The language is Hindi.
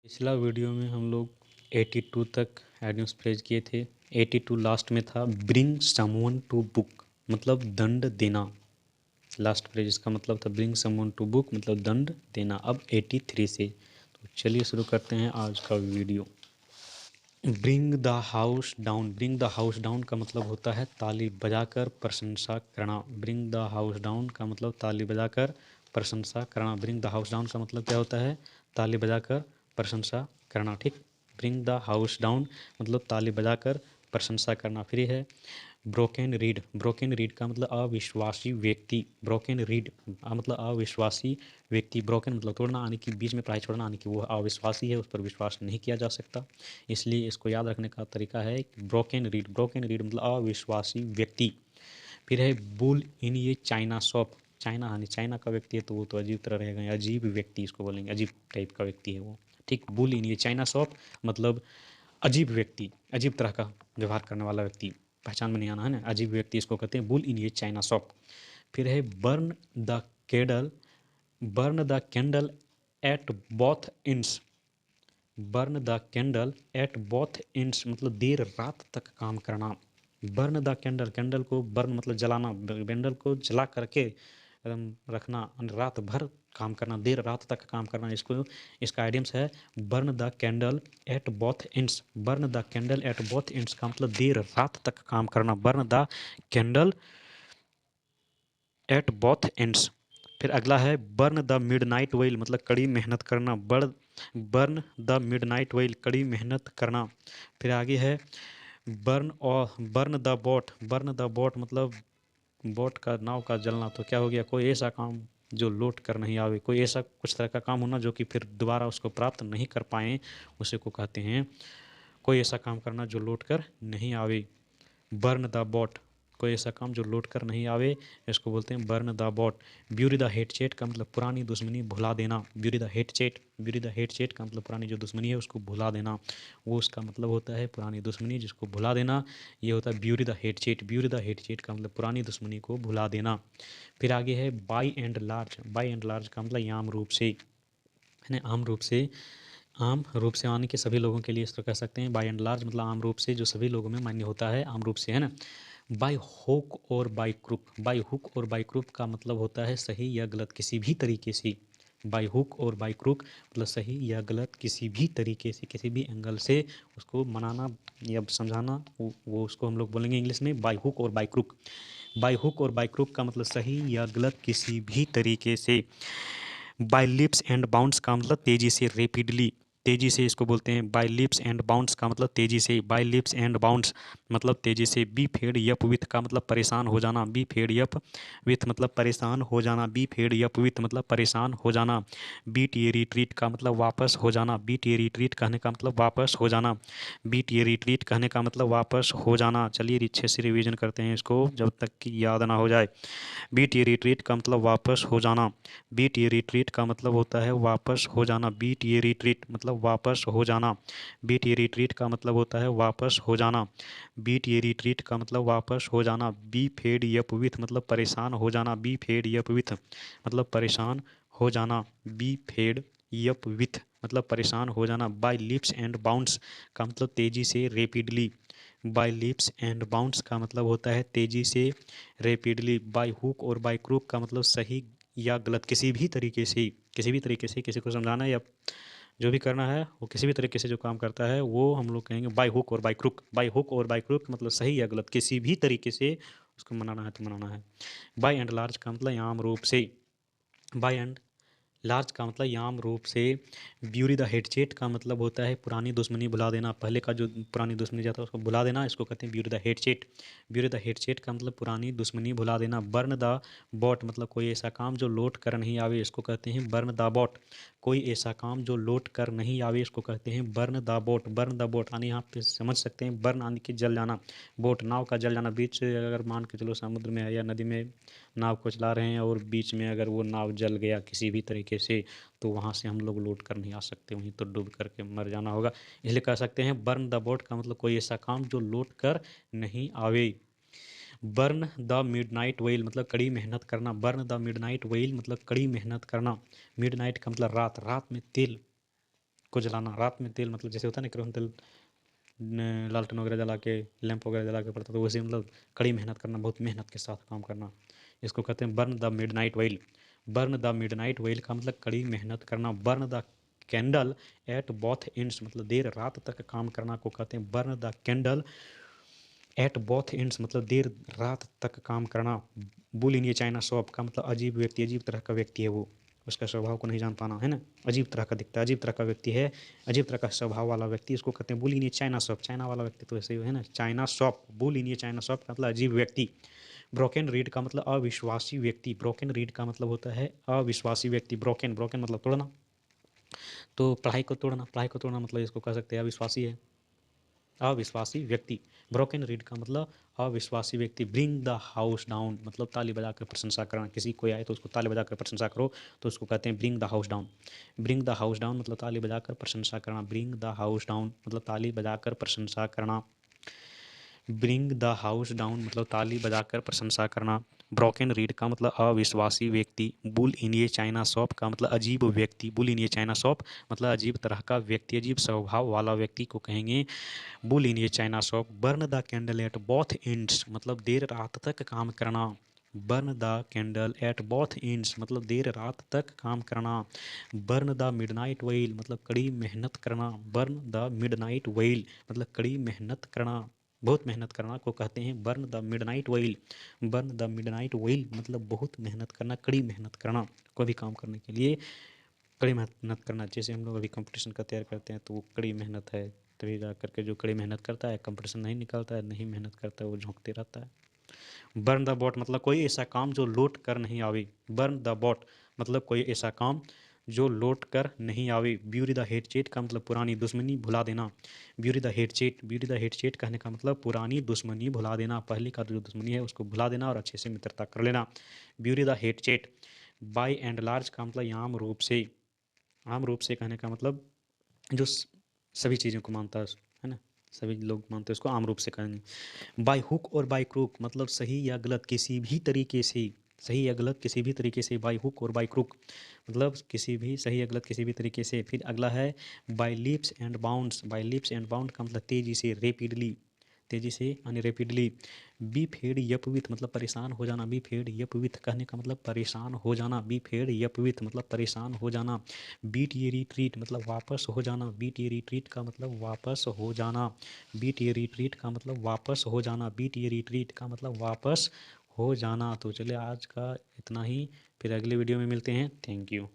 पिछला वीडियो में हम लोग 82 तक एडम्स फ्रेज किए थे। 82 लास्ट में था ब्रिंग समवन टू बुक, मतलब दंड देना। लास्ट फ्रेज इसका मतलब था ब्रिंग समवन टू बुक, मतलब दंड देना। अब 83 से तो चलिए शुरू करते हैं आज का video. Bring the house down. Bring the house down का मतलब होता है ताली बजाकर प्रशंसा करना। ब्रिंग द हाउस डाउन का मतलब ताली बजाकर प्रशंसा करना। ब्रिंग द हाउस डाउन का मतलब क्या होता है? ताली बजाकर प्रशंसा करना। ठीक, ब्रिंग द हाउस डाउन मतलब ताली बजाकर प्रशंसा करना। फिर है ब्रोकन रीड। ब्रोकन रीड का मतलब अविश्वासी व्यक्ति। ब्रोकन रीड मतलब अविश्वासी व्यक्ति। ब्रोकन मतलब तोड़ना, यानी कि बीच में पढ़ाई छोड़ना, यानी कि वो अविश्वासी है, उस पर विश्वास नहीं किया जा सकता। इसलिए इसको याद रखने का तरीका है ब्रोकन रीड। ब्रोकन रीड मतलब अविश्वासी व्यक्ति। फिर है बुल इन ये चाइना शॉप। चाइना, यानी चाइना का व्यक्ति है तो वो तो अजीब तरह रहेगा, अजीब व्यक्ति इसको बोलेंगे, अजीब टाइप का व्यक्ति है वो। ठीक, बुल इन ये चाइना शॉप मतलब अजीब व्यक्ति, अजीब तरह का व्यवहार करने वाला व्यक्ति। पहचान में नहीं आना है ना, अजीब व्यक्ति इसको कहते हैं बुल इन ये चाइना शॉप। फिर है burn the candle. Burn the candle at both ends. Burn the candle at both ends मतलब देर रात तक काम करना। बर्न द कैंडल, कैंडल को बर्न मतलब जलाना, कैंडल को जला करके एकदम रखना, रात भर काम करना, देर रात तक काम करना। इसको इसका आइडियम्स है burn the candle at both ends. Burn the candle at both ends का मतलब देर रात तक काम करना। Burn the candle at both ends. फिर अगला है बर्न द मिडनाइट ऑयल मतलब कड़ी मेहनत करना। बर्न द मिडनाइट ऑयल कड़ी मेहनत करना। फिर आगे है burn the boat. Burn the boat मतलब बोट का, नाव का जलना। तो क्या हो गया? कोई ऐसा काम जो लौट कर नहीं आवे, कोई ऐसा कुछ तरह का काम होना जो कि फिर दोबारा उसको प्राप्त नहीं कर पाए, उसे को कहते हैं, कोई ऐसा काम करना जो लौट कर नहीं आवे। बर्न द बोट, कोई ऐसा काम जो लौट कर नहीं आवे, इसको बोलते हैं burn the boat. Bury the hate चेट का मतलब पुरानी दुश्मनी भुला देना। ब्यूरी द हेट चेट, ब्यूरी द हेट चेट का मतलब पुरानी जो दुश्मनी है उसको भुला देना। वो उसका मतलब होता है पुरानी दुश्मनी जिसको भुला देना, ये होता है ब्यूरी द हेट चेट। ब्यूरी द हेट चेट का मतलब पुरानी दुश्मनी को भुला देना। फिर आगे है by and large. By and large का मतलब आम रूप से, है ना, आम रूप से। आम रूप से यानी कि सभी लोगों के लिए इसको कह सकते हैं बाय एंड लार्ज, मतलब आम रूप से, जो सभी लोगों में मान्य होता है, आम रूप से, है ना। बाय हुक और बाय क्रुक। बाय हुक और बाय क्रुक का मतलब होता है सही या गलत किसी भी तरीके से। बाय हुक और बाय क्रुक मतलब सही या गलत किसी भी तरीके से, किसी भी एंगल से उसको मनाना या समझाना, वो उसको हम लोग बोलेंगे इंग्लिश में बाय हुक और बाय क्रुक। बाय हुक और बाय क्रुक का मतलब सही या गलत किसी भी तरीके से। बाय लिप्स एंड बाउंड्स का मतलब तेजी से, रेपिडली, तेजी से, इसको बोलते हैं बाय लिप्स एंड बाउंड्स का मतलब तेजी से। बाय लिप्स एंड बाउंड्स मतलब तेजी से। बी फेड यप विथ का मतलब परेशान हो जाना। बी फेड यप विथ मतलब परेशान हो जाना। बी फेड यप विथ मतलब परेशान हो जाना। बीट ये रिट्रीट का मतलब वापस हो जाना। बीट ये रिट्रीट कहने का मतलब वापस हो जाना। बीट ये रिट्रीट कहने का मतलब वापस हो जाना। चलिए अच्छे से रिवीजन करते हैं इसको जब तक कि याद ना हो जाए। बीट ये रिट्रीट का मतलब वापस हो जाना। बीट ये रिट्रीट का मतलब होता है वापस हो जाना। बीट ये रिट्रीट मतलब वापस हो जाना। बीट ये रिट्रीट का मतलब होता है वापस हो जाना। बीट ये रिट्रीट का मतलब वापस हो जाना। बी फेड यप विथ मतलब परेशान हो जाना। बी फेड यप विथ मतलब परेशान हो जाना। बी फेड यप विथ मतलब परेशान हो जाना। बाय लिप्स एंड बाउंड्स का मतलब तेजी से, rapidly. By leaps and bounds का मतलब होता है तेजी से, रेपिडली। बाय हुक और बाय क्रूक का मतलब सही या गलत किसी भी तरीके से, किसी भी तरीके से किसी को समझाना या जो भी करना है, वो किसी भी तरीके से जो काम करता है वो हम लोग कहेंगे बाय हुक और बाय क्रूक। बाय हुक और बाय क्रूक मतलब सही या गलत किसी भी तरीके से उसको मनाना है तो मनाना है। बाय एंड लार्ज का मतलब आम रूप से। बाय एंड लार्ज का मतलब आम रूप से। ब्यूरी द हेडचेट का मतलब होता है पुरानी दुश्मनी भुला देना। पहले का जो पुरानी दुश्मनी जाता है उसको भुला देना, इसको कहते हैं ब्यूरी द हेडचेट। ब्यूरी द हेडचेट का मतलब पुरानी दुश्मनी भुला देना। बर्न द बॉट मतलब कोई ऐसा काम जो लौट कर नहीं आवे, इसको कहते हैं बर्न द बॉट। कोई ऐसा काम जो लौट कर नहीं आवे इसको कहते हैं burn the boat. Burn the boat यानी यहाँ पे समझ सकते हैं बर्न यानी कि जल जाना, बोट नाव का जल जाना। बीच से अगर मान के चलो समुद्र में या नदी में नाव को चला रहे हैं और बीच में अगर वो नाव जल गया किसी भी तरीके से, तो वहाँ से हम लोग लौट कर नहीं आ सकते, वहीं तो डूब करके मर जाना होगा। इसलिए कह सकते हैं बर्न द बोट का मतलब कोई ऐसा काम जो लौट कर नहीं आवे। बर्न द मिडनाइट ऑयल मतलब कड़ी मेहनत करना। बर्न द मिडनाइट ऑयल मतलब कड़ी मेहनत करना। मिडनाइट का मतलब रात, रात में तेल को जलाना। रात में तेल मतलब जैसे होता है ना केरोसिन तेल लालटेन वगैरह जला के, लैंप वगैरह जला के पड़ता, तो वैसे मतलब कड़ी मेहनत करना, बहुत मेहनत के साथ काम करना। इसको कहते हैं burn the midnight oil. Burn the midnight oil का मतलब कड़ी मेहनत करना। Burn the candle at both ends मतलब देर रात तक काम करना को कहते हैं burn the candle at both ends मतलब देर रात तक काम करना। बुल इन ये चाइना शॉप का मतलब अजीब व्यक्ति, अजीब तरह का व्यक्ति है वो, उसका स्वभाव को नहीं जान पाना, है ना, अजीब तरह का दिखता है, अजीब तरह का व्यक्ति है, अजीब तरह का स्वभाव वाला व्यक्ति, उसको कहते हैं बुल इन ये चाइना शॉप। चाइना वाला व्यक्ति तो ऐसे ही है ना, चाइना शॉप, बुल इन ये चाइना शॉप का मतलब अजीब व्यक्ति। ब्रोकन रीड का मतलब अविश्वासी व्यक्ति। ब्रोकन रीड का मतलब होता है अविश्वासी व्यक्ति। ब्रोकन, ब्रोकन मतलब तोड़ना, तो पढ़ाई को तोड़ना, पढ़ाई को तोड़ना मतलब इसको कह सकते हैं अविश्वासी है, अविश्वासी व्यक्ति। ब्रोकन रीड का मतलब अविश्वासी व्यक्ति। ब्रिंग द हाउस डाउन मतलब ताली बजाकर प्रशंसा करना, किसी कोई आए तो उसको ताली बजाकर प्रशंसा करो तो उसको कहते हैं bring the house down. Bring the house down मतलब ताली बजाकर प्रशंसा करना। ब्रिंग द हाउस डाउन मतलब ताली बजाकर प्रशंसा करना। ब्रिंग द हाउस डाउन मतलब ताली बजाकर प्रशंसा करना। ब्रोकन रीड का मतलब अविश्वासी व्यक्ति। बुल इन ये चाइना शॉप का मतलब अजीब व्यक्ति। बुल इन ये चाइना शॉप मतलब अजीब तरह का व्यक्ति, अजीब स्वभाव वाला व्यक्ति को कहेंगे बुल इन ये China shop. Burn the candle at both ends मतलब देर रात तक काम करना। Burn the candle at both ends मतलब देर रात तक काम करना। बर्न द मिडनाइट ऑयल मतलब कड़ी मेहनत करना। बर्न द मिडनाइट ऑयल मतलब कड़ी मेहनत करना, बहुत मेहनत करना को कहते हैं burn the midnight oil. Burn the midnight oil मतलब बहुत मेहनत करना, कड़ी मेहनत करना, कोई भी काम करने के लिए कड़ी मेहनत करना। जैसे हम लोग अभी कंपटीशन का तैयार करते हैं तो वो कड़ी मेहनत है, तभी जा करके जो कड़ी मेहनत करता है कंपटीशन नहीं निकलता है, नहीं मेहनत करता है वो झोंकते रहता है। बर्न द बॉट मतलब कोई ऐसा काम जो लौट कर नहीं आवे। बर्न द बॉट मतलब कोई ऐसा काम जो लौट कर नहीं आवे। ब्यूरी द हेड चेट का मतलब पुरानी दुश्मनी भुला देना। ब्यूरी द हेड चेट, ब्यूरी द हेड चेट कहने का मतलब पुरानी दुश्मनी भुला देना, पहले का जो दुश्मनी है उसको भुला देना और अच्छे से मित्रता कर लेना। ब्यूरी द हेड चेट। बाय एंड लार्ज का मतलब आम रूप से, आम रूप से कहने का मतलब जो सभी चीज़ों को मानता है ना, सभी लोग मानते हैं उसको आम रूप से कहेंगे। बाय हुक और बाय क्रूक मतलब सही या गलत किसी भी तरीके से, सही या गलत किसी भी तरीके से। बाय हुक और बाय क्रूक मतलब किसी भी सही या गलत किसी भी तरीके से। फिर अगला है by leaps and bounds. By leaps and bound का मतलब तेज़ी से, रेपिडली, तेज़ी से यानी रेपिडली। बी फेड यपविथ मतलब परेशान हो जाना। बी फेड यपविथ कहने का मतलब परेशान हो जाना। बी फेड यपविथ मतलब परेशान हो जाना। बीट ये रिट्रीट मतलब वापस हो जाना। बीट ये रिट्रीट का मतलब वापस हो जाना। बीट ये रिट्रीट का मतलब वापस हो जाना। बीट ये रिट्रीट का मतलब वापस हो जाना। तो चलिए आज का इतना ही, फिर अगले वीडियो में मिलते हैं। Thank you.